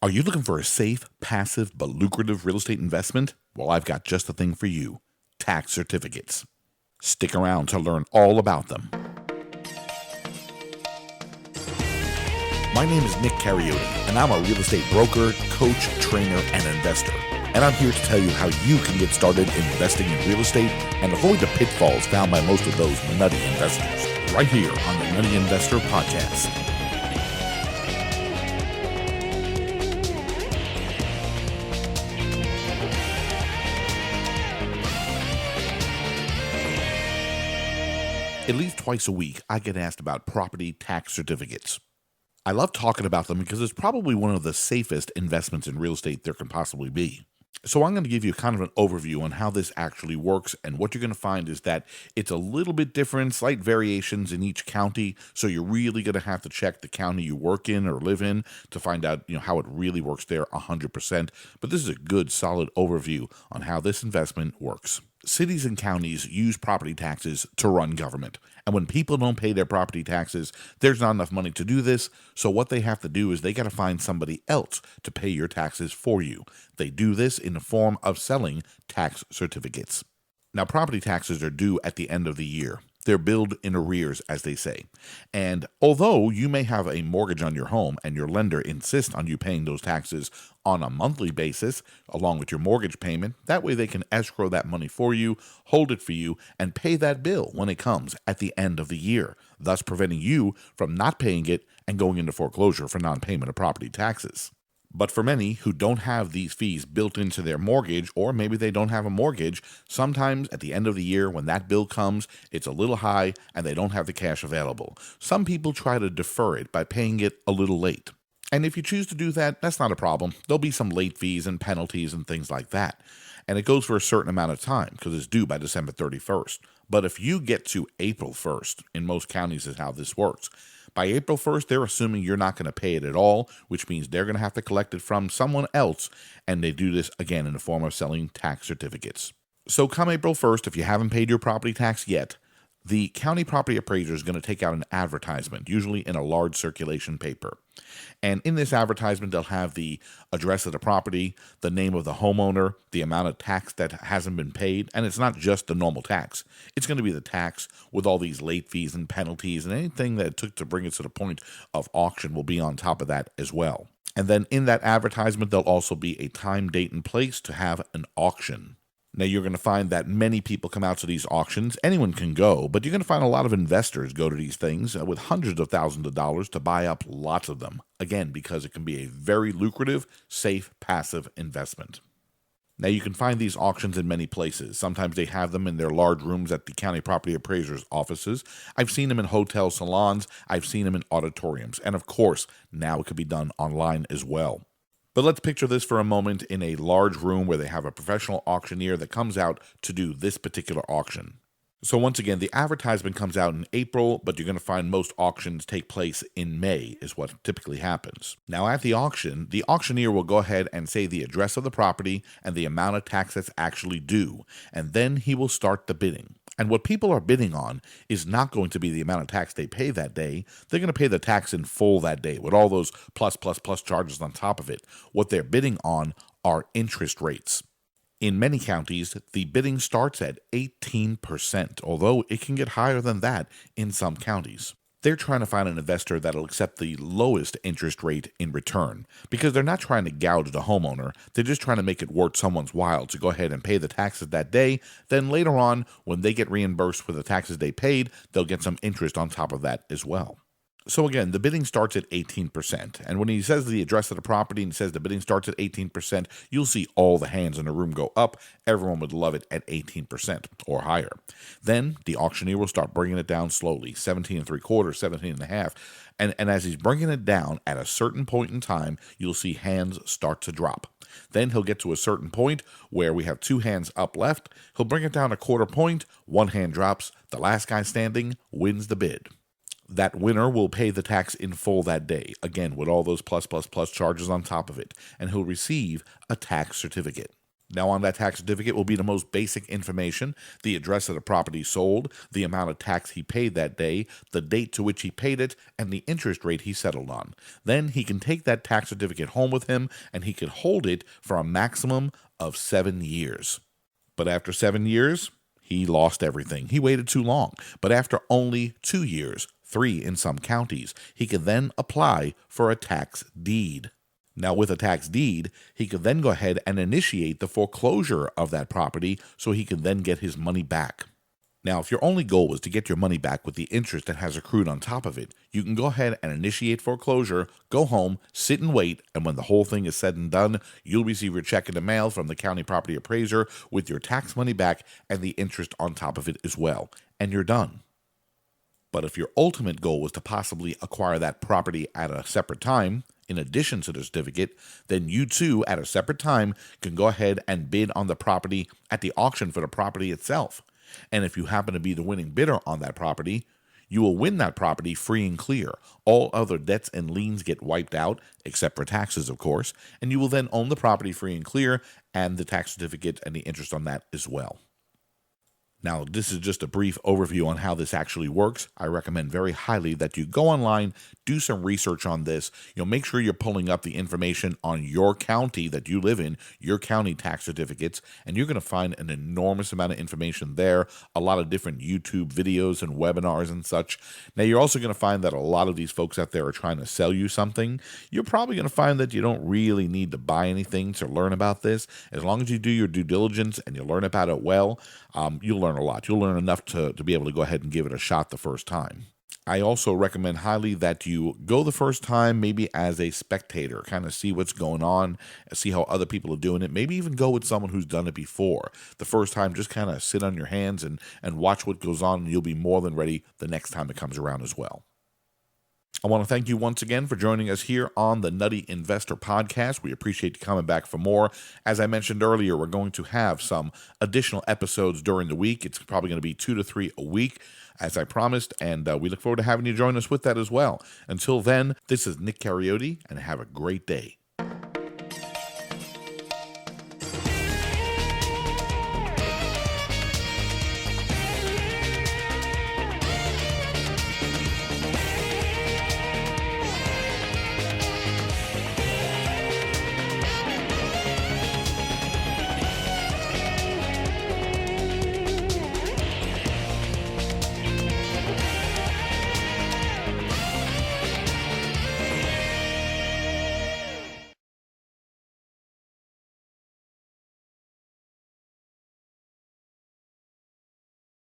Are you looking for a safe, passive, but lucrative real estate investment? Well, I've got just the thing for you. Tax certificates. Stick around to learn all about them. My name is Nick Carioti, and I'm a real estate broker, coach, trainer, and investor. And I'm here to tell you how you can get started investing in real estate and avoid the pitfalls found by most of those nutty investors. Right here on the Nutty Investor Podcast. At least twice a week, I get asked about property tax certificates. I love talking about them because it's probably one of the safest investments in real estate there can possibly be. So I'm going to give you kind of an overview on how this actually works, and what you're going to find is that it's a little bit different, slight variations in each county, so you're really going to have to check the county you work in or live in to find out, how it really works there 100%. But this is a good, solid overview on how this investment works. Cities and counties use property taxes to run government. And when people don't pay their property taxes, there's not enough money to do this. So what they have to do is they got to find somebody else to pay your taxes for you. They do this in the form of selling tax certificates. Now, property taxes are due at the end of the year. They're billed in arrears, as they say. And although you may have a mortgage on your home and your lender insists on you paying those taxes on a monthly basis, along with your mortgage payment, that way they can escrow that money for you, hold it for you, and pay that bill when it comes at the end of the year, thus preventing you from not paying it and going into foreclosure for non-payment of property taxes. But for many who don't have these fees built into their mortgage, or maybe they don't have a mortgage, sometimes at the end of the year when that bill comes, it's a little high and they don't have the cash available. Some people try to defer it by paying it a little late. And if you choose to do that, that's not a problem. There'll be some late fees and penalties and things like that. And it goes for a certain amount of time because it's due by December 31st. But if you get to April 1st, in most counties is how this works, by April 1st, they're assuming you're not going to pay it at all, which means they're going to have to collect it from someone else, and they do this again in the form of selling tax certificates. So come April 1st, if you haven't paid your property tax yet, the county property appraiser is going to take out an advertisement, usually in a large circulation paper. And in this advertisement, they'll have the address of the property, the name of the homeowner, the amount of tax that hasn't been paid, and it's not just the normal tax. It's going to be the tax with all these late fees and penalties, and anything that it took to bring it to the point of auction will be on top of that as well. And then in that advertisement, there'll also be a time, date, and place to have an auction. Now, you're going to find that many people come out to these auctions. Anyone can go, but you're going to find a lot of investors go to these things with hundreds of thousands of dollars to buy up lots of them. Again, because it can be a very lucrative, safe, passive investment. Now, you can find these auctions in many places. Sometimes they have them in their large rooms at the county property appraisers' offices. I've seen them in hotel salons. I've seen them in auditoriums. And of course, now it could be done online as well. But let's picture this for a moment in a large room where they have a professional auctioneer that comes out to do this particular auction. So once again, the advertisement comes out in April, but you're going to find most auctions take place in May is what typically happens. Now at the auction, the auctioneer will go ahead and say the address of the property and the amount of tax that's actually due, and then he will start the bidding. And what people are bidding on is not going to be the amount of tax they pay that day. They're going to pay the tax in full that day with all those plus charges on top of it. What they're bidding on are interest rates. In many counties, the bidding starts at 18%, although it can get higher than that in some counties. They're trying to find an investor that'll accept the lowest interest rate in return, because they're not trying to gouge the homeowner. They're just trying to make it worth someone's while to go ahead and pay the taxes that day. Then later on, when they get reimbursed for the taxes they paid, they'll get some interest on top of that as well. So again, the bidding starts at 18%. And when he says the address of the property and he says the bidding starts at 18%, you'll see all the hands in the room go up. Everyone would love it at 18% or higher. Then the auctioneer will start bringing it down slowly, 17 3/4, 17 and a half. And as he's bringing it down at a certain point in time, you'll see hands start to drop. Then he'll get to a certain point where we have two hands up left. He'll bring it down a quarter point. One hand drops. The last guy standing wins the bid. That winner will pay the tax in full that day, again with all those plus charges on top of it, and he'll receive a tax certificate. Now, on that tax certificate will be the most basic information: the address of the property sold, the amount of tax he paid that day, the date to which he paid it, and the interest rate he settled on. Then he can take that tax certificate home with him, and he can hold it for a maximum of 7 years. But after 7 years, he lost everything. He waited too long. But after only 2 years, 3 in some counties, he could then apply for a tax deed. Now, with a tax deed, he could then go ahead and initiate the foreclosure of that property so he can then get his money back. Now, if your only goal was to get your money back with the interest that has accrued on top of it, you can go ahead and initiate foreclosure, go home, sit and wait, and when the whole thing is said and done, you'll receive your check in the mail from the county property appraiser with your tax money back and the interest on top of it as well, and you're done. But if your ultimate goal was to possibly acquire that property at a separate time, in addition to the certificate, then you too, at a separate time, can go ahead and bid on the property at the auction for the property itself. And if you happen to be the winning bidder on that property, you will win that property free and clear. All other debts and liens get wiped out, except for taxes, of course, and you will then own the property free and clear, and the tax certificate and the interest on that as well. Now, this is just a brief overview on how this actually works. I recommend very highly that you go online, do some research on this. Make sure you're pulling up the information on your county that you live in, your county tax certificates, and you're going to find an enormous amount of information there, a lot of different YouTube videos and webinars and such. Now, you're also going to find that a lot of these folks out there are trying to sell you something. You're probably going to find that you don't really need to buy anything to learn about this. As long as you do your due diligence and you learn about it well, you'll learn a lot. You'll learn enough to be able to go ahead and give it a shot the first time. I also recommend highly that you go the first time maybe as a spectator, kind of see what's going on, see how other people are doing it, maybe even go with someone who's done it before. The first time, just kind of sit on your hands and watch what goes on, and you'll be more than ready the next time it comes around as well. I want to thank you once again for joining us here on the Nutty Investor Podcast. We appreciate you coming back for more. As I mentioned earlier, we're going to have some additional episodes during the week. It's probably going to be 2 to 3 a week, as I promised, and we look forward to having you join us with that as well. Until then, this is Nick Carioti, and have a great day.